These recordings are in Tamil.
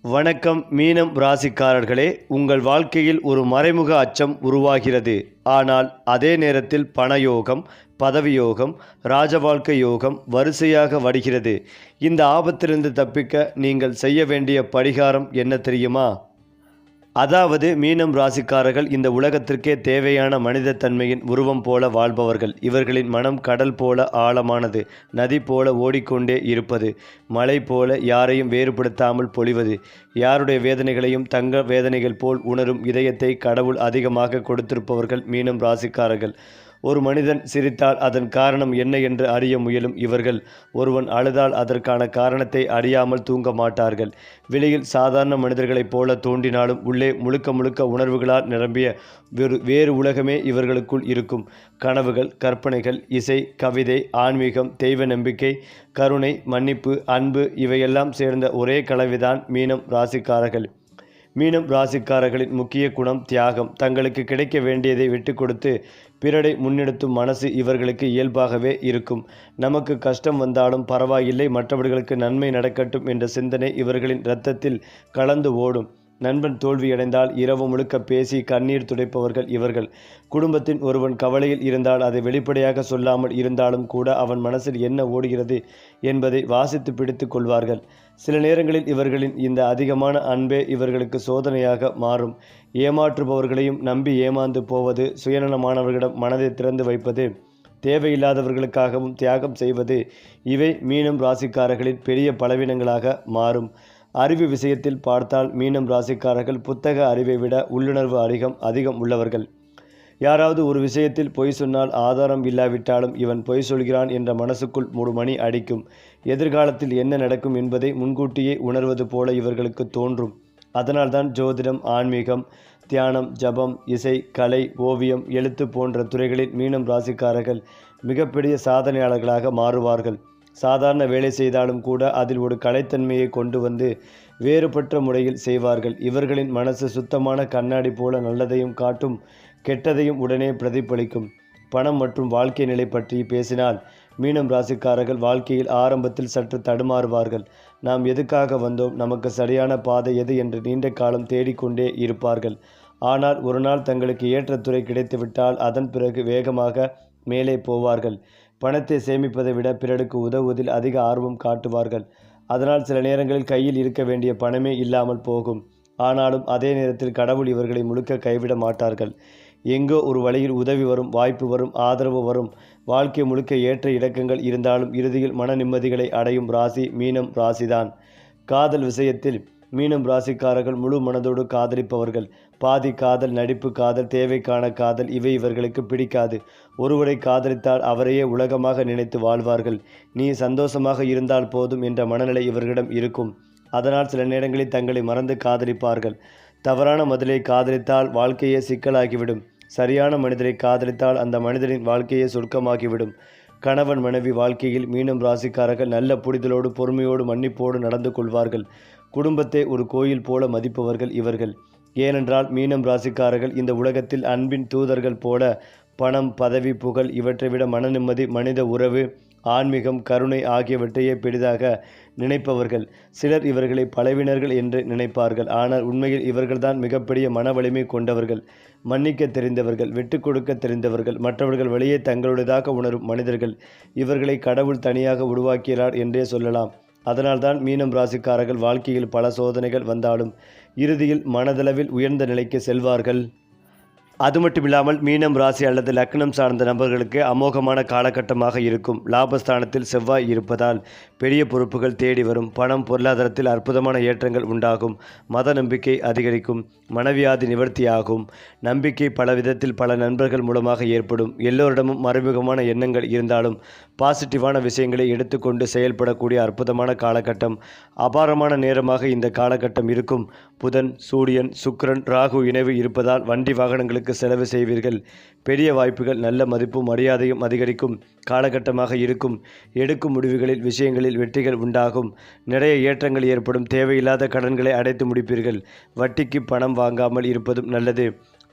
வணக்கம் மீனம் ராசிக்காரர்களே, உங்கள் வாழ்க்கையில் ஒரு மறைமுக அச்சம் உருவாகிறது. ஆனால் அதே நேரத்தில் பணயோகம், பதவி யோகம், ராஜ வாழ்க்கை யோகம் வரிசையாக வருகிறது. இந்த ஆபத்திலிருந்து தப்பிக்க நீங்கள் செய்ய வேண்டிய பரிகாரம் என்ன தெரியுமா? அதாவது மீனம் ராசிக்காரர்கள் இந்த உலகத்திற்கே தேவையான மனிதத்தன்மையின் உருவம் போல வாழ்பவர்கள். இவர்களின் மனம் கடல் போல ஆழமானது, நதி போல ஓடிக்கொண்டே இருப்பது, மழை போல யாரையும் வேறுபடுத்தாமல் பொழிவது, யாருடைய வேதனைகளையும் தங்க வேதனைகள் போல் உணரும் இதயத்தை கடவுள் அதிகமாக கொடுத்திருப்பவர்கள் மீனம் ராசிக்காரர்கள். ஒரு மனிதன் சிரித்தால் அதன் காரணம் என்ன என்று அறிய முயலும் இவர்கள். ஒருவன் அழுதால் அதற்கான காரணத்தை அறியாமல் தூங்க மாட்டார்கள். வெளியில் சாதாரண மனிதர்களைப் போல தோன்றினாலும் உள்ளே முழுக்க முழுக்க உணர்வுகளால் நிரம்பிய வேறு உலகமே இவர்களுக்குள் இருக்கும். கனவுகள், கற்பனைகள், இசை, கவிதை, ஆன்மீகம், தெய்வ நம்பிக்கை, கருணை, மன்னிப்பு, அன்பு இவையெல்லாம் சேர்ந்த ஒரே கலவைதான் மீனம் ராசிக்காரர்கள். மீனம் ராசிக்காரர்களின் முக்கிய குணம் தியாகம். தங்களுக்கு கிடைக்க வேண்டியதை விட்டு கொடுத்து பிறரை முன்னெடுத்தும் மனசு இவர்களுக்கு இயல்பாகவே இருக்கும். நமக்கு கஷ்டம் வந்தாலும் பரவாயில்லை, மற்றவர்களுக்கு நன்மை நடக்கட்டும் என்ற சிந்தனை இவர்களின் இரத்தத்தில் கலந்து ஓடும். நண்பன் தோல்வியடைந்தால் இரவு முழுக்க பேசி கண்ணீர் துடைப்பவர்கள் இவர்கள். குடும்பத்தின் ஒருவன் கவலையில் இருந்தால் அதை வெளிப்படையாக சொல்லாமல் இருந்தாலும் கூட அவன் மனசில் என்ன ஓடுகிறது என்பதை வாசித்து பிடித்து கொள்வார்கள். சில நேரங்களில் இவர்களின் இந்த அதிகமான அன்பே இவர்களுக்கு சோதனையாக மாறும். ஏமாற்றுபவர்களையும் நம்பி ஏமாந்து போவது, சுயநலமானவர்களிடம் மனதை திறந்து வைப்பது, தேவையில்லாதவர்களுக்காகவும் தியாகம் செய்வது இவை மீனம் ராசிக்காரர்களின் பெரிய பலவீனங்களாக மாறும். அறிவு விஷயத்தில் பார்த்தால் மீனம் ராசிக்காரர்கள் புத்தக அறிவை விட உள்ளுணர்வு அதிகம் உள்ளவர்கள். யாராவது ஒரு விஷயத்தில் பொய் சொன்னால் ஆதாரம் இல்லாவிட்டாலும் இவன் பொய் சொல்கிறான் என்ற மனசுக்குள் ஒரு மணி அடிக்கும். எதிர்காலத்தில் என்ன நடக்கும் என்பதை முன்கூட்டியே உணர்வது போல இவர்களுக்கு தோன்றும். அதனால்தான் ஜோதிடம், ஆன்மீகம், தியானம், ஜபம், இசை, கலை, ஓவியம், எழுத்து போன்ற துறைகளில் மீனம் ராசிக்காரர்கள் மிகப்பெரிய சாதனையாளர்களாக மாறுவார்கள். சாதாரண வேலை செய்தாலும் கூட அதில் ஒரு கலைத்தன்மையை கொண்டு வந்து வேறுபட்ட முறையில் செய்வார்கள். இவர்களின் மனசு சுத்தமான கண்ணாடி போல நல்லதையும் காட்டும், கெட்டதையும் உடனே பிரதிபலிக்கும். பணம் மற்றும் வாழ்க்கை நிலை பற்றி பேசினால் மீனம் ராசிக்காரர்கள் வாழ்க்கையில் ஆரம்பத்தில் சற்று தடுமாறுவார்கள். நாம் எதுக்காக வந்தோம், நமக்கு சரியான பாதை எது என்று நீண்ட காலம் தேடிக்கொண்டே இருப்பார்கள். ஆனால் ஒரு நாள் தங்களுக்கு ஏற்ற துறை கிடைத்துவிட்டால் அதன் பிறகு வேகமாக மேலே போவார்கள். பணத்தை சேமிப்பதை விட பிறருக்கு உதவுவதில் அதிக ஆர்வம் காட்டுவார்கள். அதனால் சில நேரங்களில் கையில் இருக்க வேண்டிய பணமே இல்லாமல் போகும். ஆனாலும் அதே நேரத்தில் கடவுள் இவர்களை முழுக்க கைவிட மாட்டார்கள். எங்கோ ஒரு வழியில் உதவி வரும், வாய்ப்பு வரும், ஆதரவு வரும். வாழ்க்கை முழுக்க ஏற்ற இறக்கங்கள் இருந்தாலும் இறுதியில் மன நிம்மதிகளை அடையும் ராசி மீனம் ராசிதான். காதல் விஷயத்தில் மீனம் ராசிக்காரர்கள் முழு மனதோடு காதலிப்பவர்கள். பாதி காதல், நடிப்பு காதல், தேவைக்கான காதல் இவை இவர்களுக்கு பிடிக்காது. ஒருவரை காதலித்தால் அவரையே உலகமாக நினைத்து வாழ்வார்கள். நீ சந்தோஷமாக இருந்தால் போதும் என்ற மனநிலை இவர்களிடம் இருக்கும். அதனால் சில நேரங்களில் தங்களை மறந்து காதலிப்பார்கள். தவறான முதலை காதலித்தால் வாழ்க்கையே சிக்கலாகிவிடும். சரியான மனிதரை காதலித்தால் அந்த மனிதரின் வாழ்க்கையே சொர்க்கமாகிவிடும். கணவன் மனைவி வாழ்க்கையில் மீனம் ராசிக்காரர்கள் நல்ல புரிதலோடு, பொறுமையோடு, மன்னிப்போடு நடந்து கொள்வார்கள். குடும்பத்தை ஒரு கோயில் போல மதிப்பவர்கள் இவர்கள். ஏனென்றால் மீனம் ராசிக்காரர்கள் இந்த உலகத்தில் அன்பின் தூதர்கள் போல பணம், பதவி, புகழ் இவற்றை விட மன நிம்மதி, மனித உறவு, ஆன்மீகம், கருணை ஆகியவற்றையே பெரிதாக நினைப்பவர்கள். சிலர் இவர்களை பலவீனர்கள் என்று நினைப்பார்கள். ஆனால் உண்மையில் இவர்கள்தான் மிகப்பெரிய மன வலிமை கொண்டவர்கள். மன்னிக்க தெரிந்தவர்கள், விட்டு கொடுக்க தெரிந்தவர்கள், மற்றவர்கள் வழியே தங்களுடையதாக உணரும் மனிதர்கள். இவர்களை கடவுள் தனியாக உருவாக்கிறார் என்றே சொல்லலாம். அதனால்தான் மீனம் ராசிக்காரர்கள் வாழ்க்கையில் பல சோதனைகள் வந்தாலும் இறுதியில் மனதளவில் உயர்ந்த நிலைக்கு செல்வார்கள். அது மட்டுமில்லாமல் மீனம் ராசி அல்லது லக்னம் சார்ந்த நபர்களுக்கு அமோகமான காலகட்டமாக இருக்கும். லாபஸ்தானத்தில் செவ்வாய் இருப்பதால் பெரிய பொறுப்புகள் தேடி வரும். பணம், பொருளாதாரத்தில் அற்புதமான ஏற்றங்கள் உண்டாகும். மத நம்பிக்கை அதிகரிக்கும். மனவியாதி நிவர்த்தியாகும். நம்பிக்கை பல விதத்தில் பல நண்பர்கள் மூலமாக ஏற்படும். எல்லோரிடமும் மறைமுகமான எண்ணங்கள் இருந்தாலும் பாசிட்டிவான விஷயங்களை எடுத்துக்கொண்டு செயல்படக்கூடிய அற்புதமான காலகட்டம். அபாரமான நேரமாக இந்த காலகட்டம் இருக்கும். புதன், சூரியன், சுக்கிரன், ராகு இணைவு இருப்பதால் வண்டி வாகனங்களுக்கு செலவு செய்வீர்கள். பெரிய வாய்ப்புகள், நல்ல மதிப்பும் மரியாதையும் அதிகரிக்கும் காலகட்டமாக இருக்கும். எடுக்கும் முடிவுகளில், விஷயங்களில் வெற்றிகள் உண்டாகும். நிறைய ஏற்றங்கள் ஏற்படும். தேவையில்லாத கடன்களை அடைத்து முடிப்பீர்கள். வட்டிக்கு பணம் வாங்காமல் இருப்பதும் நல்லது.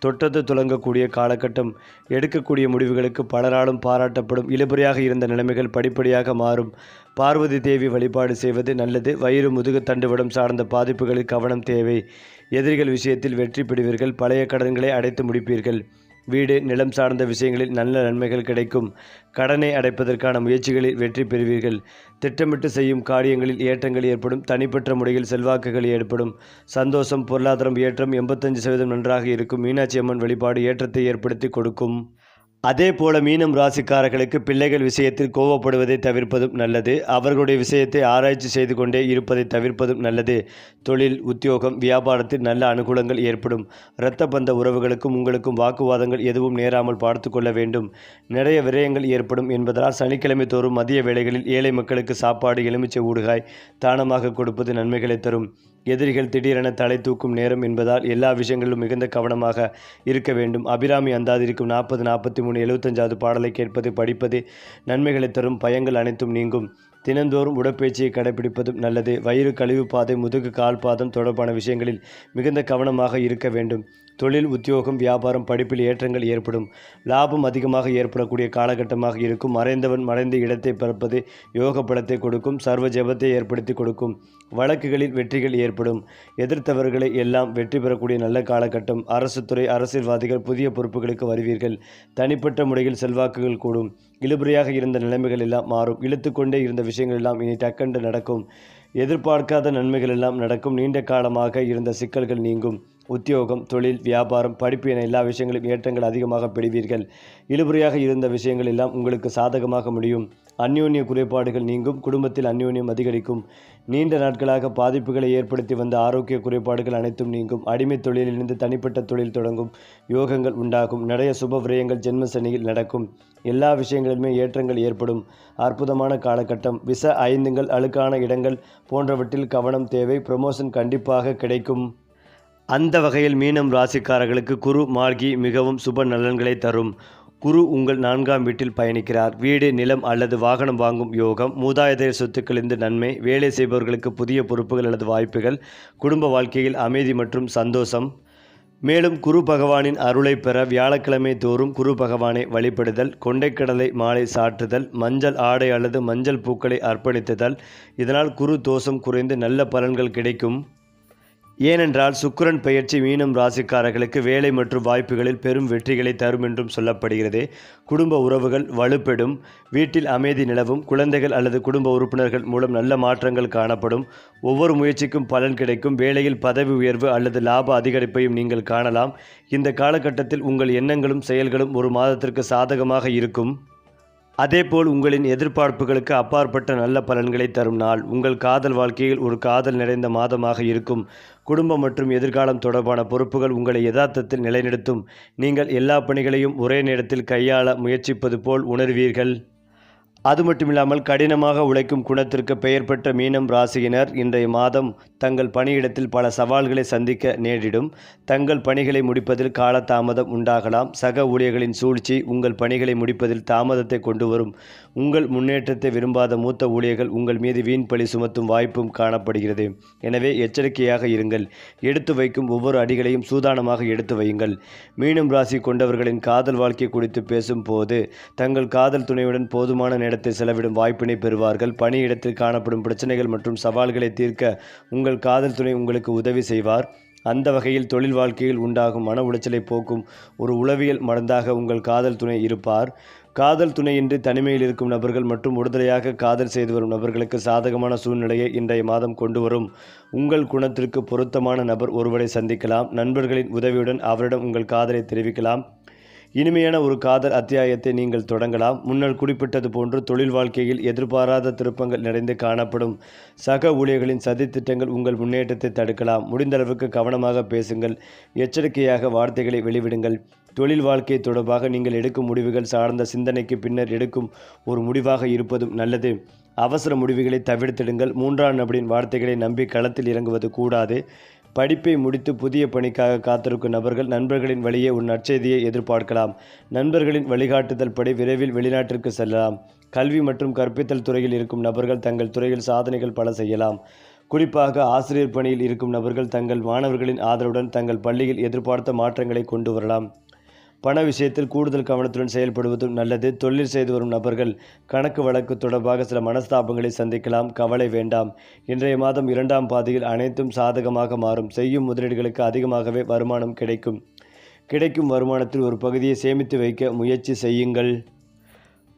தொட்டது துலங்கக்கூடிய காலகட்டம். எடுக்கக்கூடிய முடிவுகளுக்கு பலராலும் பாராட்டப்படும். இழுபறியாக இருந்த நிலைமைகள் படிப்படியாக மாறும். பார்வதி தேவி வழிபாடு செய்வது நல்லது. வயிறு முதுகு தண்டுவடம் சார்ந்த பாதிப்புகளில் கவனம் தேவை. எதிரிகள் விஷயத்தில் வெற்றி பெறுவீர்கள். பழைய கடன்களை அடைத்து முடிப்பீர்கள். வீடு நிலம் சார்ந்த விஷயங்களில் நல்ல நன்மைகள் கிடைக்கும். கடனை அடைப்பதற்கான முயற்சிகளில் வெற்றி பெறுவீர்கள். திட்டமிட்டு செய்யும் காரியங்களில் ஏற்றங்கள் ஏற்படும். தனிப்பட்ட முறையில் செல்வாக்குகள் ஏற்படும். சந்தோஷம் பொருளாதாரம் ஏற்றம் 85% நன்றாக இருக்கும். மீனாட்சி அம்மன் வழிபாடு ஏற்றத்தை ஏற்படுத்தி கொடுக்கும். அதே போல மீனம் ராசிக்காரர்களுக்கு பிள்ளைகள் விஷயத்தில் கோபப்படுவதை தவிர்ப்பதும் நல்லது. அவர்களுடைய விஷயத்தை ஆராய்ச்சி செய்து கொண்டே இருப்பதை தவிர்ப்பதும் நல்லது. தொழில் உத்தியோகம் வியாபாரத்தில் நல்ல அனுகூலங்கள் ஏற்படும். இரத்த பந்த உறவுகளுக்கும் உங்களுக்கும் வாக்குவாதங்கள் எதுவும் நேராமல் பார்த்து கொள்ள வேண்டும். நிறைய விரயங்கள் ஏற்படும் என்பதால் சனிக்கிழமை தோறும் மதிய வேளைகளில் ஏழை மக்களுக்கு சாப்பாடு எலுமிச்சை ஊறுகாய் தானமாக கொடுப்பது நன்மைகளை தரும். எதிரிகள் திடீரென தலை தூக்கும் நேரம் என்பதால் எல்லா விஷயங்களிலும் மிகுந்த கவனமாக இருக்க வேண்டும். அபிராமி அந்தாதிருக்கும் 40 43 75வது பாடலை கேட்பது படிப்பது நன்மைகளை தரும். பயங்கள் அனைத்தும் நீங்கும். தினந்தோறும் உடற்பயிற்சியை கடைபிடிப்பதும் நல்லது. வயிறு கழிவு பாதை முதுகு கால் பாதம் தொடர்பான விஷயங்களில் மிகுந்த கவனமாக இருக்க வேண்டும். தொழில் உத்தியோகம் வியாபாரம் படிப்பில் ஏற்றங்கள் ஏற்படும். லாபம் அதிகமாக ஏற்படக்கூடிய காலகட்டமாக இருக்கும். மறைந்தவன் மறைந்த இடத்தை பிறப்பது யோக பலத்தை கொடுக்கும். சர்வ ஜெபத்தை ஏற்படுத்தி கொடுக்கும். வழக்குகளில் வெற்றிகள் ஏற்படும். எதிர்த்தவர்களை எல்லாம் வெற்றி பெறக்கூடிய நல்ல காலகட்டம். அரசு துறை அரசியல்வாதிகள் புதிய பொறுப்புகளுக்கு வருவீர்கள். தனிப்பட்ட முறையில் செல்வாக்குகள் கூடும். இழுபறியாக இருந்த நிலைமைகள் எல்லாம் மாறும். இழுத்து கொண்டே இருந்த விஷயங்கள் எல்லாம் இனி டக்கென்று நடக்கும். எதிர்பார்க்காத நன்மைகள் எல்லாம் நடக்கும். நீண்ட காலமாக இருந்த சிக்கல்கள் நீங்கும். உத்தியோகம் தொழில் வியாபாரம் படிப்பு என எல்லா விஷயங்களும் ஏற்றங்கள் அதிகமாக பெறுவீர்கள். இழுபறியாக இருந்த விஷயங்கள் எல்லாம் உங்களுக்கு சாதகமாக முடியும். அந்யோன்ய குறைபாடுகள் நீங்கும். குடும்பத்தில் அந்யோன்யம் அதிகரிக்கும். நீண்ட நாட்களாக பாதிப்புகளை ஏற்படுத்தி வந்த ஆரோக்கிய குறைபாடுகள் அனைத்தும் நீங்கும். அடிமை தொழிலிலிருந்து தனிப்பட்ட தொழில் தொடங்கும். யோகங்கள் உண்டாகும். நிறைய சுப விரயங்கள் ஜென்ம சனியில் நடக்கும். எல்லா விஷயங்களிலுமே ஏற்றங்கள் ஏற்படும். அற்புதமான காலகட்டம். விஷ ஐந்துங்கள் அழுக்கான இடங்கள் போன்றவற்றில் கவனம் தேவை. ப்ரமோஷன் கண்டிப்பாக கிடைக்கும். அந்த வகையில் மீனம் ராசிக்காரர்களுக்கு குரு மார்கி மிகவும் சுப நலன்களை தரும். குரு உங்கள் 4ஆம் வீட்டில் பயணிக்கிறார். வீடு நிலம் அல்லது வாகனம் வாங்கும் யோகம். மூதாதையர் சொத்துக்களிலிருந்து நன்மை. வேலை செய்பவர்களுக்கு புதிய பொறுப்புகள் அல்லது வாய்ப்புகள். குடும்ப வாழ்க்கையில் அமைதி மற்றும் சந்தோஷம். மேலும் குரு பகவானின் அருளை பெற வியாழக்கிழமை தோறும் குரு பகவானை வழிபடுதல். கொண்டைக்கடலை மாலை சாற்றுதல். மஞ்சள் ஆடை அல்லது மஞ்சள் பூக்களை அர்ப்பணித்துதல். இதனால் குரு தோஷம் குறைந்து நல்ல பலன்கள் கிடைக்கும். ஏனென்றால் சுக்கிரன் பெயர்ச்சி மீனம் ராசிக்காரர்களுக்கு வேலை மற்றும் வாய்ப்புகளில் பெரும் வெற்றிகளை தரும் என்றும் சொல்லப்படுகிறது. குடும்ப உறவுகள் வலுப்பெறும். வீட்டில் அமைதி நிலவும். குழந்தைகள் அல்லது குடும்ப உறுப்பினர்கள் மூலம் நல்ல மாற்றங்கள் காணப்படும். ஒவ்வொரு முயற்சிக்கும் பலன் கிடைக்கும். வேலையில் பதவி உயர்வு அல்லது லாப அதிகரிப்பையும் நீங்கள் காணலாம். இந்த காலகட்டத்தில் உங்கள் எண்ணங்களும் செயல்களும் ஒரு மாதத்திற்கு சாதகமாக இருக்கும். அதேபோல் உங்களின் எதிர்பார்ப்புகளுக்கு அப்பாற்பட்ட நல்ல பலன்களை தரும் நாள். உங்கள் காதல் வாழ்க்கையில் ஒரு காதல் நிறைந்த மாதமாக இருக்கும். குடும்பம் மற்றும் எதிர்காலம் தொடர்பான பொறுப்புகள் உங்களை யதார்த்தத்தில் நிலைநிறுத்தும். நீங்கள் எல்லா பணிகளையும் ஒரே நேரத்தில் கையாள முயற்சிப்பது போல் உணர்வீர்கள். அது மட்டுமில்லாமல் கடினமாக உழைக்கும் குணத்திற்கு பெயர் பெற்ற மீனம் ராசியினர் இன்றைய மாதம் தங்கள் பணியிடத்தில் பல சவால்களை சந்திக்க நேரிடும். தங்கள் பணிகளை முடிப்பதில் காலதாமதம் உண்டாகலாம். சக ஊழியர்களின் சூழ்ச்சி உங்கள் பணிகளை முடிப்பதில் தாமதத்தை கொண்டு வரும். உங்கள் முன்னேற்றத்தை விரும்பாத மூத்த ஊழியர்கள் உங்கள் மீது வீண் பழி சுமத்தும் வாய்ப்பும் காணப்படுகிறது. எனவே எச்சரிக்கையாக இருங்கள். எடுத்து வைக்கும் ஒவ்வொரு அடிகளையும் சூதானமாக எடுத்து வையுங்கள். மீனம் ராசி கொண்டவர்களின் காதல் வாழ்க்கை குறித்து பேசும்போது தங்கள் காதல் துணையுடன் போதுமான நேரத்தை செலவிடும் வாய்ப்பினை பெறுவார்கள். பணியிடத்தில் காணப்படும் பிரச்சனைகள் மற்றும் சவால்களை தீர்க்க உங்கள் காதல் துணை உங்களுக்கு உதவி செய்வார். அந்த வகையில் தொழில் வாழ்க்கையில் உண்டாகும் மன உளைச்சலை போக்கும் ஒரு உளவியல் மருந்தாக உங்கள் காதல் துணை இருப்பார். காதல் துணையின்றி தனிமையில் இருக்கும் நபர்கள் மற்றும் உறுதுணையாக காதல் செய்து வரும் நபர்களுக்கு சாதகமான சூழ்நிலையை இன்றைய மாதம் கொண்டு வரும். உங்கள் குணத்திற்கு பொருத்தமான நபர் ஒருவரை சந்திக்கலாம். நண்பர்களின் உதவியுடன் அவரிடம் உங்கள் காதலை தெரிவிக்கலாம். இனிமையான ஒரு காதல் அத்தியாயத்தை நீங்கள் தொடங்கலாம். முன்னர் குறிப்பிட்டது போன்று தொழில் வாழ்க்கையில் எதிர்பாராத திருப்பங்கள் நிறைந்து காணப்படும். சக ஊழியர்களின் சதித்திட்டங்கள் உங்கள் முன்னேற்றத்தை தடுக்கலாம். முடிந்தளவுக்கு கவனமாக பேசுங்கள். எச்சரிக்கையாக வார்த்தைகளை வெளிவிடுங்கள். தொழில் வாழ்க்கை தொடர்பாக நீங்கள் எடுக்கும் முடிவுகள் சார்ந்த சிந்தனைக்கு பின்னர் எடுக்கும் ஒரு முடிவாக இருப்பதும் நல்லது. அவசர முடிவுகளை தவிர்த்திடுங்கள். 3ஆம் நபரின் வார்த்தைகளை நம்பி களத்தில் இறங்குவது கூடாது. படிப்பை முடித்து புதிய பணிக்காக காத்திருக்கும் நபர்கள் நண்பர்களின் வழியே ஒரு நற்செய்தியை எதிர்பார்க்கலாம். நண்பர்களின் வழிகாட்டுதல் படி விரைவில் வெளிநாட்டிற்கு செல்லலாம். கல்வி மற்றும் கற்பித்தல் துறையில் இருக்கும் நபர்கள் தங்கள் துறையில் சாதனைகள் பல செய்யலாம். குறிப்பாக ஆசிரியர் பணியில் இருக்கும் நபர்கள் தங்கள் மாணவர்களின் ஆதரவுடன் தங்கள் பள்ளியில் எதிர்பார்த்த மாற்றங்களை கொண்டு வரலாம். பண விஷயத்தில் கூடுதல் கவனத்துடன் செயல்படுவதும் நல்லது. தொழில் செய்து வரும் நபர்கள் கணக்கு வழக்கு தொடர்பாக சில மனஸ்தாபங்களை சந்திக்கலாம். கவலை வேண்டாம். இன்றைய மாதம் 2ஆம் பாதியில் அனைத்தும் சாதகமாக மாறும். செய்யும் முதலீடுகளுக்கு அதிகமாகவே வருமானம் கிடைக்கும். கிடைக்கும் வருமானத்தில் ஒரு பகுதியை சேமித்து வைக்க முயற்சி செய்யுங்கள்.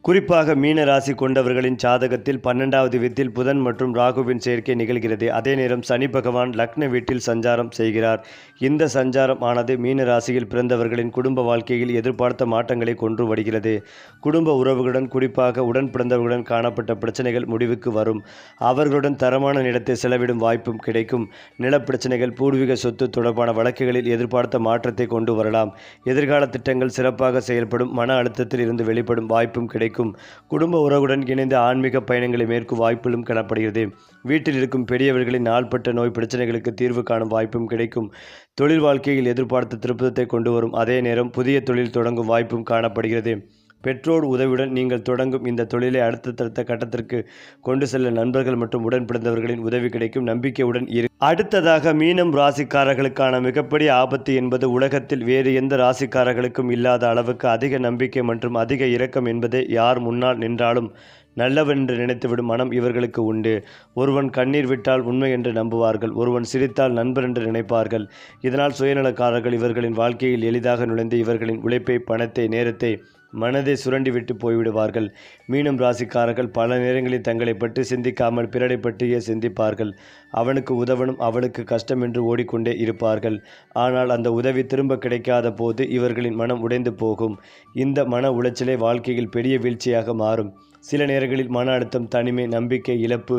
குறிப்பாக மீன ராசி கொண்டவர்களின் ஜாதகத்தில் 12வது வீட்டில் புதன் மற்றும் ராகுவின் சேர்க்கை நிகழ்கிறது. அதே நேரம் சனி பகவான் லக்ன வீட்டில் சஞ்சாரம் செய்கிறார். இந்த சஞ்சாரம் ஆனது மீன ராசியில் பிறந்தவர்களின் குடும்ப வாழ்க்கையில் எதிர்பார்த்த மாற்றங்களை கொண்டு வருகிறது. குடும்ப உறவுகளுடன் குறிப்பாக உடன் பிறந்தவர்களுடன் காணப்பட்ட பிரச்சனைகள் முடிவுக்கு வரும். அவர்களுடன் தரமான நிலத்தை செலவிடும் வாய்ப்பும் கிடைக்கும். நிலப்பிரச்சனைகள், பூர்வீக சொத்து தொடர்பான வழக்குகளில் எதிர்பார்த்த மாற்றத்தை கொண்டு வரலாம். எதிர்கால திட்டங்கள் சிறப்பாக செயல்படும். மன அழுத்தத்தில் இருந்து வெளிப்படும் வாய்ப்பும் கிடைக்கும். குடும்ப உறவுடன் இணைந்து ஆன்மீக பயணங்களை மேற்கும் வாய்ப்புகளும் காணப்படுகிறது. வீட்டில் இருக்கும் பெரியவர்களின் நாள்பட்ட நோய் பிரச்சனைகளுக்கு தீர்வு காணும் வாய்ப்பும் கிடைக்கும். தொழில் வாழ்க்கையில் எதிர்பார்த்த திருப்பத்தை கொண்டு வரும். அதே நேரம் புதிய தொழில் தொடங்கும் வாய்ப்பும் காணப்படுகிறது. பெற்றோர் உதவியுடன் நீங்கள் தொடங்கும் இந்த தொழிலை அடுத்தடுத்த கட்டத்திற்கு கொண்டு செல்ல நண்பர்கள் மற்றும் உடன் பிறந்தவர்களின் உதவி கிடைக்கும். நம்பிக்கையுடன் அடுத்ததாக மீனம் ராசிக்காரர்களுக்கான மிகப்பெரிய ஆபத்து என்பது உலகத்தில் வேறு எந்த ராசிக்காரர்களுக்கும் இல்லாத அளவுக்கு அதிக நம்பிக்கை மற்றும் அதிக இரக்கம் என்பதே. யார் முன்னால் நின்றாலும் நல்லவன் என்று நினைத்துவிடும் மனம் இவர்களுக்கு உண்டு. ஒருவன் கண்ணீர் விட்டால் உண்மை என்று நம்புவார்கள். ஒருவன் சிரித்தால் நண்பர் என்று நினைப்பார்கள். இதனால் சுயநலக்காரர்கள் இவர்களின் வாழ்க்கையில் எளிதாக நுழைந்து இவர்களின் உழைப்பை, பணத்தை, நேரத்தை, மனதை சுரண்டிவிட்டு போய்விடுவார்கள். மீனம் ராசிக்காரர்கள் பல நேரங்களில் தங்களை பற்றி சிந்திக்காமல் பிறரை பற்றியே சிந்திப்பார்கள். அவனுக்கு உதவணும், அவளுக்கு கஷ்டம் என்று ஓடிக்கொண்டே இருப்பார்கள். ஆனால் அந்த உதவி திரும்ப கிடைக்காத போது இவர்களின் மனம் உடைந்து போகும். இந்த மன உளைச்சலே வாழ்க்கையில் பெரிய வீழ்ச்சியாக மாறும். சில நேரங்களில் மன அழுத்தம், தனிமை, நம்பிக்கை இழப்பு,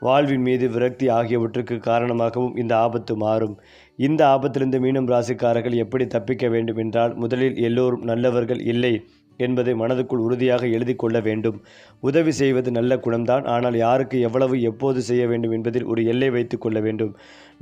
வாழ்வின் மீது விரக்தி ஆகியவற்றுக்கு காரணமாகவும் இந்த ஆபத்து மாறும். இந்த ஆபத்திலிருந்து மீனம் ராசிக்காரர்கள் எப்படி தப்பிக்க வேண்டும் என்றால், முதலில் எல்லோரும் நல்லவர்கள் இல்லை என்பதை மனதுக்குள் உறுதியாக எழுதி கொள்ள வேண்டும். உதவி செய்வது நல்ல குணம்தான். ஆனால் யாருக்கு எவ்வளவு எப்போது செய்ய வேண்டும் என்பதில் ஒரு எல்லை வைத்து கொள்ள வேண்டும்.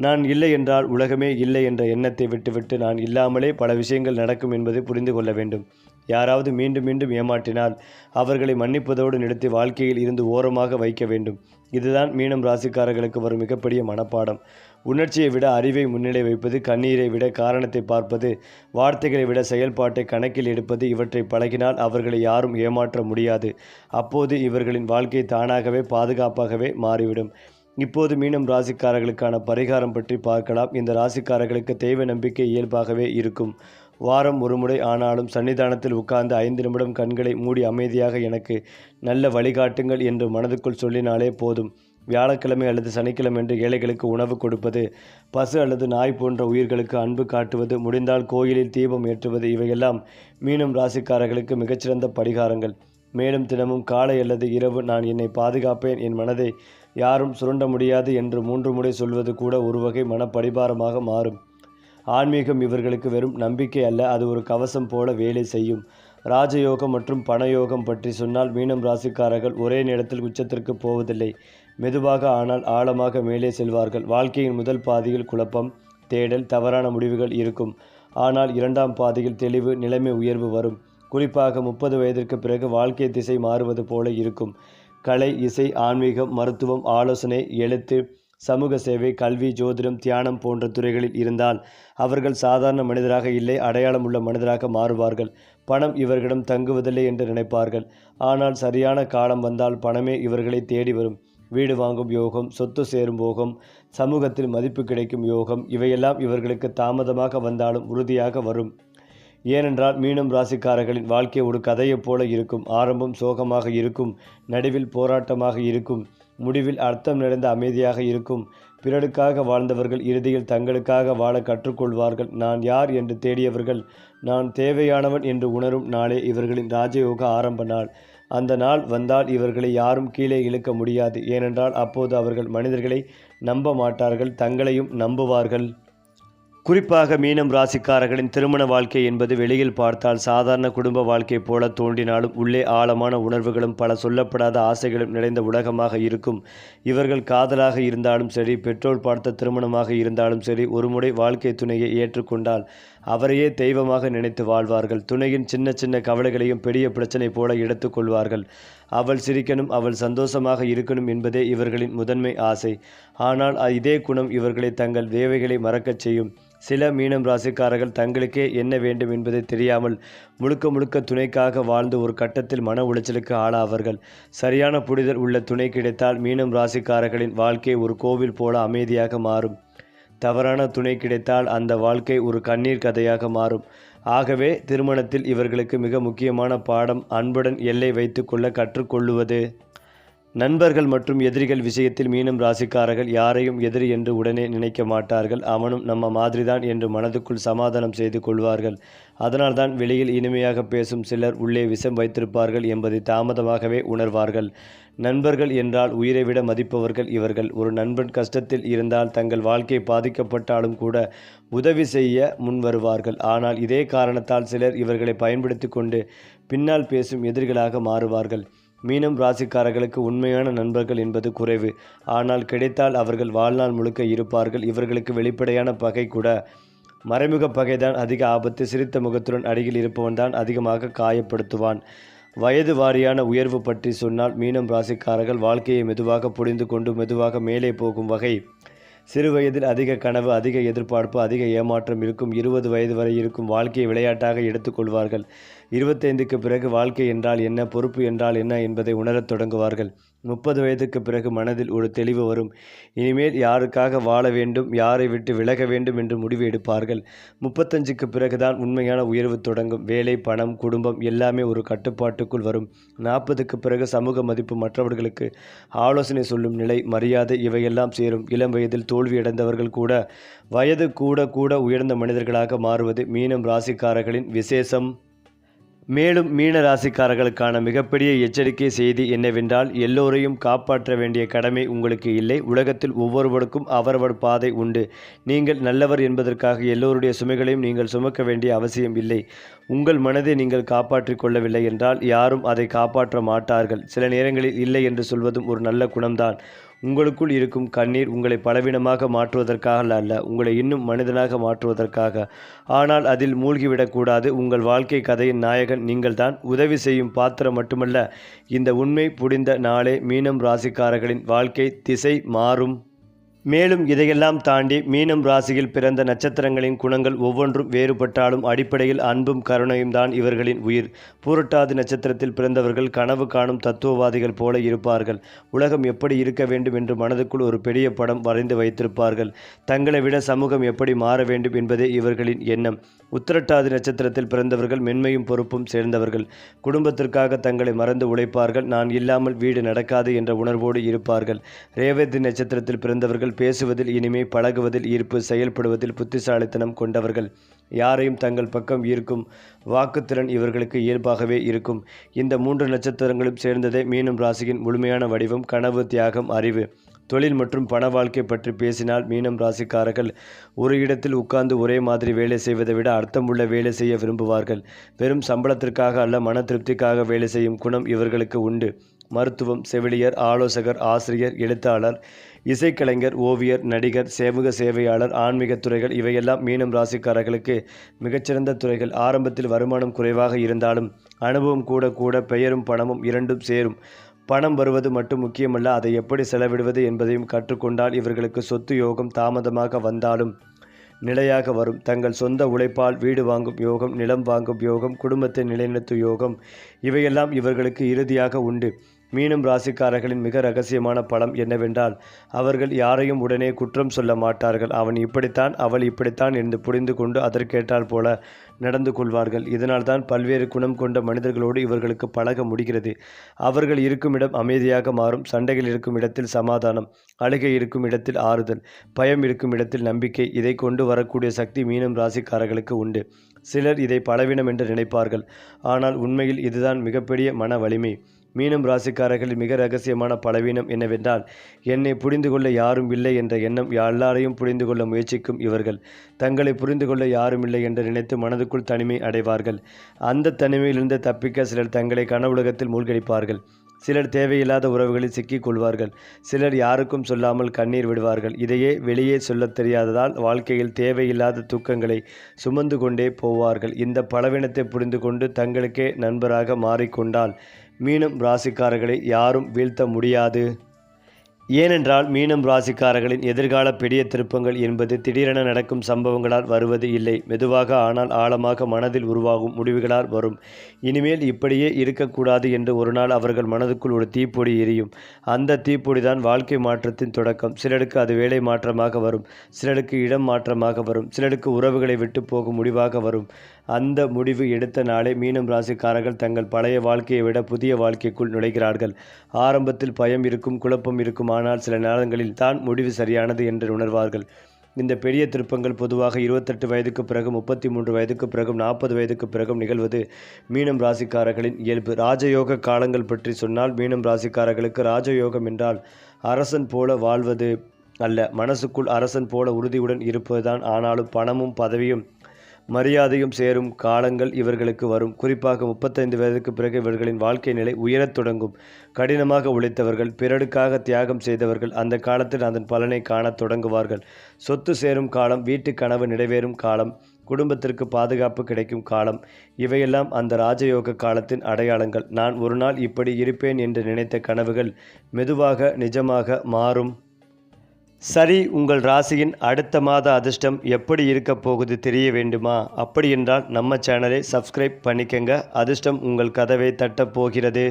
நான் இல்லை என்றால் உலகமே இல்லை என்ற எண்ணத்தை விட்டுவிட்டு நான் இல்லாமலே பல விஷயங்கள் நடக்கும் என்பதை புரிந்து கொள்ள வேண்டும். யாராவது மீண்டும் மீண்டும் ஏமாற்றினால் அவர்களை மன்னிப்பதோடு நிறுத்தி வாழ்க்கையில் இருந்து ஓரமாக வைக்க வேண்டும். இதுதான் மீனம் ராசிக்காரர்களுக்கு வரும் மிகப்பெரிய மனப்பாடம். உணர்ச்சியை விட அறிவை முன்னிலை வைப்பது, கண்ணீரை விட காரணத்தை பார்ப்பது, வார்த்தைகளை விட செயல்பாட்டை கணக்கில் எடுப்பது, இவற்றை பழகினால் அவர்களை யாரும் ஏமாற்ற முடியாது. அப்போது இவர்களின் வாழ்க்கை தானாகவே பாதுகாப்பாகவே மாறிவிடும். இப்போது மீனம் ராசிக்காரர்களுக்கான பரிகாரம் பற்றி பார்க்கலாம். இந்த ராசிக்காரர்களுக்கு தெய்வ நம்பிக்கை இயல்பாகவே இருக்கும். வாரம் ஒரு முறை ஆனாலும் சன்னிதானத்தில் உட்கார்ந்து 5 நிமிடம் கண்களை மூடி அமைதியாக எனக்கு நல்ல வழிகாட்டுங்கள் என்று மனதுக்குள் சொல்லினாலே போதும். வியாழக்கிழமை அல்லது சனிக்கிழமை என்று ஏழைகளுக்கு உணவு கொடுப்பது, பசு அல்லது நாய் போன்ற உயிர்களுக்கு அன்பு காட்டுவது, முடிந்தால் கோயிலில் தீபம் ஏற்றுவது, இவையெல்லாம் மீனம் ராசிக்காரர்களுக்கு மிகச்சிறந்த பரிகாரங்கள். மேலும் தினமும் காலை அல்லது இரவு நான் என்னை பாதுகாப்பேன், என் மனதை யாரும் சுரண்ட முடியாது என்று 3 முறை சொல்வது கூட ஒரு வகை மனப்பரிபாரமாக மாறும். ஆன்மீகம் இவர்களுக்கு வெறும் நம்பிக்கை அல்ல, அது ஒரு கவசம் போல வேலை செய்யும். ராஜயோகம் மற்றும் பணயோகம் பற்றி சொன்னால் மீனம் ராசிக்காரர்கள் ஒரே நேரத்தில் உச்சத்திற்கு போவதில்லை. மெதுவாக ஆனால் ஆழமாக மேலே செல்வார்கள். வாழ்க்கையின் முதல் பாதியில் குழப்பம், தேடல், தவறான முடிவுகள் இருக்கும். ஆனால் 2ஆம் பாதியில் தெளிவு, நிலைமை உயர்வு வரும். குறிப்பாக 30 வயதிற்கு பிறகு வாழ்க்கை திசை மாறுவது போல இருக்கும். கலை, இசை, ஆன்மீகம், மருத்துவம், ஆலோசனை, எழுத்து, சமூக சேவை, கல்வி, ஜோதிடம், தியானம் போன்ற துறைகளில் இருந்தால் அவர்கள் சாதாரண மனிதராக இல்லை, அடையாளம் உள்ள மனிதராக மாறுவார்கள். பணம் இவர்களிடம் தங்குவதில்லை என்று நினைப்பார்கள். ஆனால் சரியான காலம் வந்தால் பணமே இவர்களை தேடி வரும். வீடு வாங்கும் யோகம், சொத்து சேரும் யோகம், சமூகத்தில் மதிப்பு கிடைக்கும் யோகம், இவையெல்லாம் இவர்களுக்கு தாமதமாக வந்தாலும் உறுதியாக வரும். ஏனென்றால் மீனம் ராசிக்காரர்களின் வாழ்க்கை ஒரு கதையைப் போல இருக்கும். ஆரம்பம் சோகமாக இருக்கும், நடுவில் போராட்டமாக இருக்கும், முடிவில் அர்த்தம் நிறைந்த அமைதியாக இருக்கும். பிறருக்காக வாழ்ந்தவர்கள் இறுதியில் தங்களுக்காக வாழ கற்றுக்கொள்வார்கள். நான் யார் என்று தேடியவர்கள் நான் தேவையானவன் என்று உணரும் நாளே இவர்களின் ராஜயோக ஆரம்ப நாள். அந்த நாள் வந்தால் இவர்களை யாரும் கீழே இழுக்க முடியாது. ஏனென்றால் அப்போது அவர்கள் மனிதர்களை நம்ப மாட்டார்கள், தங்களையும் நம்புவார்கள். குறிப்பாக மீனம் ராசிக்காரர்களின் திருமண வாழ்க்கை என்பது வெளியில் பார்த்தால் சாதாரண குடும்ப வாழ்க்கை போல தோன்றினாலும் உள்ளே ஆழமான உணர்வுகளும் பல சொல்லப்படாத ஆசைகளும் நிறைந்த உலகமாக இருக்கும். இவர்கள் காதலாக இருந்தாலும் சரி, பெற்றோர் பார்த்த திருமணமாக இருந்தாலும் சரி, ஒருமுறை வாழ்க்கை துணையை ஏற்றுக்கொண்டால் அவரையே தெய்வமாக நினைத்து வாழ்வார்கள். துணையின் சின்ன சின்ன கவலைகளையும் பெரிய பிரச்சனை போல எடுத்துக்கொள்வார்கள். அவள் சிரிக்கணும், அவள் சந்தோஷமாக இருக்கணும் என்பதே இவர்களின் முதன்மை ஆசை. ஆனால் இதே குணம் இவர்களை தங்கள் தேவைகளை மறக்கச் செய்யும். சில மீனம் ராசிக்காரர்கள் தங்களுக்கே என்ன வேண்டும் என்பதை தெரியாமல் முழுக்க முழுக்க துணைக்காக வாழ்ந்து ஒரு கட்டத்தில் மன உளைச்சலுக்கு ஆளாவார்கள். சரியான புரிதல் உள்ள துணை கிடைத்தால் மீனம் ராசிக்காரர்களின் வாழ்க்கை ஒரு கோவில் போல அமைதியாக மாறும். தவறான துணை கிடைத்தால் அந்த வாழ்க்கை ஒரு கண்ணீர் கதையாக மாறும். ஆகவே திருமணத்தில் இவர்களுக்கு மிக முக்கியமான பாடம் அன்புடன் எல்லை வைத்து கொள்ள கற்றுக்கொள்ளுவது. நண்பர்கள் மற்றும் எதிரிகள் விஷயத்தில் மீனம் ராசிக்காரர்கள் யாரையும் எதிரி என்று உடனே நினைக்க மாட்டார்கள். அவனும் நம்ம மாதிரிதான் என்று மனதுக்குள் சமாதானம் செய்து கொள்வார்கள். அதனால்தான் வெளியில் இனிமையாக பேசும் சிலர் உள்ளே விஷம் வைத்திருப்பார்கள் என்பதை தாமதமாகவே உணர்வார்கள். நண்பர்கள் என்றால் உயிரை விட மதிப்பவர்கள் இவர்கள். ஒரு நண்பன் கஷ்டத்தில் இருந்தால் தங்கள் வாழ்க்கை பாதிக்கப்பட்டாலும் கூட உதவி செய்ய முன் வருவார்கள். ஆனால் இதே காரணத்தால் சிலர் இவர்களை பயன்படுத்தி கொண்டு பின்னால் பேசும் எதிரிகளாக மாறுவார்கள். மீனம் ராசிக்காரர்களுக்கு உண்மையான நண்பர்கள் என்பது குறைவு. ஆனால் கிடைத்தால் அவர்கள் வாழ்நாள் முழுக்க இருப்பார்கள். இவர்களுக்கு வெளிப்படையான பகை கூட மறைமுக பகைதான் அதிக ஆபத்து. சிரித்த முகத்துடன் அருகில் இருப்பவன் தான் அதிகமாக காயப்படுத்துவான். வயது வாரியான உயர்வு பற்றி சொன்னால் மீனம் ராசிக்காரர்கள் வாழ்க்கையை மெதுவாக புரிந்து கொண்டு மெதுவாக மேலே போகும் வகை. சிறு வயதில் அதிக கனவு, அதிக எதிர்பார்ப்பு, அதிக ஏமாற்றம் இருக்கும். 20 வயது வரை இருக்கும் வாழ்க்கையை விளையாட்டாக எடுத்துக்கொள்வார்கள். 25க்கு பிறகு வாழ்க்கை என்றால் என்ன, பொறுப்பு என்றால் என்ன என்பதை உணரத் தொடங்குவார்கள். 30 வயதுக்கு பிறகு மனதில் ஒரு தெளிவு வரும். இனிமேல் யாருக்காக வாழ வேண்டும், யாரை விட்டு விலக வேண்டும் என்று முடிவு எடுப்பார்கள். 35க்கு பிறகுதான் உண்மையான உயர்வு தொடங்கும். வேலை, பணம், குடும்பம் எல்லாமே ஒரு கட்டுப்பாட்டுக்குள் வரும். 40க்கு பிறகு சமூக மதிப்பு, மற்றவர்களுக்கு ஆலோசனை சொல்லும் நிலை, மரியாதை இவையெல்லாம் சேரும். இளம் வயதில் தோல்வியடைந்தவர்கள் கூட வயது கூட கூட உயர்ந்த மனிதர்களாக மாறுவது மீனம் ராசிக்காரர்களின் விசேஷம். மேலும் மீன ராசிக்காரர்களுக்கான மிகப்பெரிய எச்சரிக்கை செய்தி என்னவென்றால், எல்லோரையும் காப்பாற்ற வேண்டிய கடமை உங்களுக்கு இல்லை. உலகத்தில் ஒவ்வொருவருக்கும் அவரவர் பாதை உண்டு. நீங்கள் நல்லவர் என்பதற்காக எல்லோருடைய சுமைகளையும் நீங்கள் சுமக்க வேண்டிய அவசியம் இல்லை. உங்கள் மனதை நீங்கள் காப்பாற்றிக் கொள்ளவில்லை என்றால் யாரும் அதை காப்பாற்ற மாட்டார்கள். சில நேரங்களில் இல்லை என்று சொல்வதும் ஒரு நல்ல குணம்தான். உங்களுக்குள் இருக்கும் கண்ணீர் உங்களை பலவீனமாக மாற்றுவதற்காக அல்ல, உங்களை இன்னும் மனிதனாக மாற்றுவதற்காக. ஆனால் அதில் மூழ்கிவிடக்கூடாது. உங்கள் வாழ்க்கை கதையின் நாயகன் நீங்கள்தான். உதவி செய்யும் பாத்திரம் மட்டுமல்ல. இந்த உண்மை புரிந்த நாளே மீனம் ராசிக்காரர்களின் வாழ்க்கை திசை மாறும். மேலும் இதையெல்லாம் தாண்டி மீனம் ராசியில் பிறந்த நட்சத்திரங்களின் குணங்கள் ஒவ்வொன்றும் வேறுபட்டாலும் அடிப்படையில் அன்பும் கருணையும் தான் இவர்களின் உயிர். பூரட்டாதி நட்சத்திரத்தில் பிறந்தவர்கள் கனவு காணும் தத்துவவாதிகள் போல இருப்பார்கள். உலகம் எப்படி இருக்க வேண்டும் என்று மனதுக்குள் ஒரு பெரிய படம் வரைந்து வைத்திருப்பார்கள். தங்களை விட சமூகம் எப்படி மாற வேண்டும் என்பதே இவர்களின் எண்ணம். உத்திரட்டாதி நட்சத்திரத்தில் பிறந்தவர்கள் மென்மையும் பொறுப்பும் சேர்ந்தவர்கள். குடும்பத்திற்காக தங்களை மறந்து உழைப்பார்கள். நான் இல்லாமல் வீடு நடக்காது என்ற உணர்வோடு இருப்பார்கள். ரேவதி நட்சத்திரத்தில் பிறந்தவர்கள் பேசுவதில் இனிமை, பழகுவதில் ஈர்ப்பு, செயல்படுவதில் புத்திசாலித்தனம் கொண்டவர்கள். யாரையும் தங்கள் பக்கம் ஈர்க்கும் வாக்குத்திறன் இவர்களுக்கு இயல்பாகவே இருக்கும். இந்த 3 நட்சத்திரங்களும் சேர்ந்ததே மீனம் ராசியின் முழுமையான வடிவம். கனவு, தியாகம், அறிவு, தொழில் மற்றும் பண வாழ்க்கை பற்றி பேசினால் மீனம் ராசிக்காரர்கள் ஒரு இடத்தில் உட்கார்ந்து ஒரே மாதிரி வேலை செய்வதை விட அர்த்தமுள்ள வேலை செய்ய விரும்புவார்கள். வெறும் சம்பளத்திற்காக அல்ல, மன திருப்திக்காக வேலை செய்யும் குணம் இவர்களுக்கு உண்டு. மருத்துவம், செவிலியர், ஆலோசகர், ஆசிரியர், எழுத்தாளர், இசைக்கலைஞர், ஓவியர், நடிகர், சமூக சேவையாளர், ஆன்மீக துறைகள் இவையெல்லாம் மீனம் ராசிக்காரர்களுக்கு மிகச்சிறந்த துறைகள். ஆரம்பத்தில் வருமானம் குறைவாக இருந்தாலும் அனுபவம் கூட கூட பெயரும் பணமும் இரண்டும் சேரும். பணம் வருவது மட்டும் முக்கியமல்ல, அதை எப்படி செலவிடுவது என்பதையும் கற்றுக்கொண்டால் இவர்களுக்கு சொத்து யோகம் தாமதமாக வந்தாலும் நிலையாக வரும். தங்கள் சொந்த உழைப்பால் வீடு வாங்கும் யோகம், நிலம் வாங்கும் யோகம், குடும்பத்தை நிலைநிறுத்தும் யோகம் இவையெல்லாம் இவர்களுக்கு இறுதியாக உண்டு. மீனம் ராசிக்காரர்களின் மிக ரகசியமான பலம் என்னவென்றால், அவர்கள் யாரையும் உடனே குற்றம் சொல்ல மாட்டார்கள். அவன் இப்படித்தான், அவள் இப்படித்தான் என்று புரிந்து கொண்டு அதற்கேற்றால் போல நடந்து கொள்வார்கள். இதனால்தான் பல்வேறு குணம் கொண்ட மனிதர்களோடு இவர்களுக்கு பழக முடிகிறது. அவர்கள் இருக்கும் இடம் அமைதியாக மாறும். சண்டைகள் இருக்கும் இடத்தில் சமாதானம், அழுகை இருக்கும் இடத்தில் ஆறுதல், பயம் இருக்கும் இடத்தில் நம்பிக்கை. இதை கொண்டு வரக்கூடிய சக்தி மீனம் ராசிக்காரர்களுக்கு உண்டு. சிலர் இதை பலவீனம் என்று நினைப்பார்கள். ஆனால் உண்மையில் இதுதான் மிகப்பெரிய மன வலிமை. மீனம் ராசிக்காரர்களின் மிக ரகசியமான பலவீனம் என்னவென்றால், என்னை புரிந்து கொள்ள யாரும் இல்லை என்ற எண்ணம். எல்லாரையும் புரிந்து கொள்ள முயற்சிக்கும் இவர்கள் தங்களை புரிந்து கொள்ள யாரும் இல்லை என்று நினைத்து மனதுக்குள் தனிமை அடைவார்கள். அந்த தனிமையிலிருந்து தப்பிக்க சிலர் தங்களை கனவுலகத்தில் மூழ்கடிப்பார்கள். சிலர் தேவையில்லாத உறவுகளில் சிக்கிக் கொள்வார்கள். சிலர் யாருக்கும் சொல்லாமல் கண்ணீர் விடுவார்கள். இதையே வெளியே சொல்லத் தெரியாததால் வாழ்க்கையில் தேவையில்லாத துக்கங்களை சுமந்து கொண்டே போவார்கள். இந்த பலவீனத்தை புரிந்து கொண்டு தங்களுக்கே நண்பராக மாறிக்கொண்டால் மீனம் ராசிக்காரர்களை யாரும் வீழ்த்த முடியாது. ஏனென்றால் மீனம் ராசிக்காரர்களின் எதிர்கால பெரிய திருப்பங்கள் என்பது திடீரென நடக்கும் சம்பவங்களால் வருவது இல்லை. மெதுவாக ஆனால் ஆழமாக மனதில் உருவாகும் முடிவுகளால் வரும். இனிமேல் இப்படியே இருக்கக்கூடாது என்று ஒரு நாள் அவர்கள் மனதுக்குள் ஒரு தீப்பொறி எரியும். அந்த தீப்பொறி தான் வாழ்க்கை மாற்றத்தின் தொடக்கம். சிலருக்கு அது வேலை மாற்றமாக வரும், சிலருக்கு இடம் மாற்றமாக வரும், சிலருக்கு உறவுகளை விட்டு போகும் முடிவாக வரும். அந்த முடிவு எடுத்த நாளே மீனம் ராசிக்காரர்கள் தங்கள் பழைய வாழ்க்கையை விட புதிய வாழ்க்கைக்குள் நுழைகிறார்கள். ஆரம்பத்தில் பயம் இருக்கும், குழப்பம் இருக்கும். ஆனால் சில நேரங்களில் தான் முடிவு சரியானது என்று உணர்வார்கள். இந்த பெரிய திருப்பங்கள் பொதுவாக 28 வயதுக்கு பிறகு, 33 வயதுக்கு பிறகும், 40 வயதுக்கு பிறகும் நிகழ்வது மீனம் ராசிக்காரர்களின் இயல்பு. ராஜயோக காலங்கள் பற்றி சொன்னால், மீனம் ராசிக்காரர்களுக்கு ராஜயோகம் என்றால் அரசன் போல வாழ்வது அல்ல, மனசுக்குள் அரசன் போல உறுதியுடன் இருப்பதுதான். ஆனாலும் பணமும் பதவியும் மரியாதையும் சேரும் காலங்கள் இவர்களுக்கு வரும். குறிப்பாக 35 வயதுக்கு பிறகு இவர்களின் வாழ்க்கை நிலை உயரத் தொடங்கும். கடினமாக உழைத்தவர்கள், பிறருக்காக தியாகம் செய்தவர்கள் அந்த காலத்தில் அதன் பலனை காணத் தொடங்குவார்கள். சொத்து சேரும் காலம், வீட்டு கனவு நிறைவேறும் காலம், குடும்பத்திற்கு பாதுகாப்பு கிடைக்கும் காலம், இவையெல்லாம் அந்த ராஜயோக காலத்தின் அடையாளங்கள். நான் ஒரு நாள் இப்படி இருப்பேன் என்று நினைத்த கனவுகள் மெதுவாக நிஜமாக மாறும். சரி, உங்கள் ராசியின் அடுத்த மாத அதிர்ஷ்டம் எப்படி இருக்க போகுது தெரிய வேண்டுமா? அப்படி என்றால் நம்ம சேனலை சப்ஸ்கிரைப் பண்ணிக்கங்க. அதிர்ஷ்டம் உங்கள் கதவை தட்டப் போகிறது.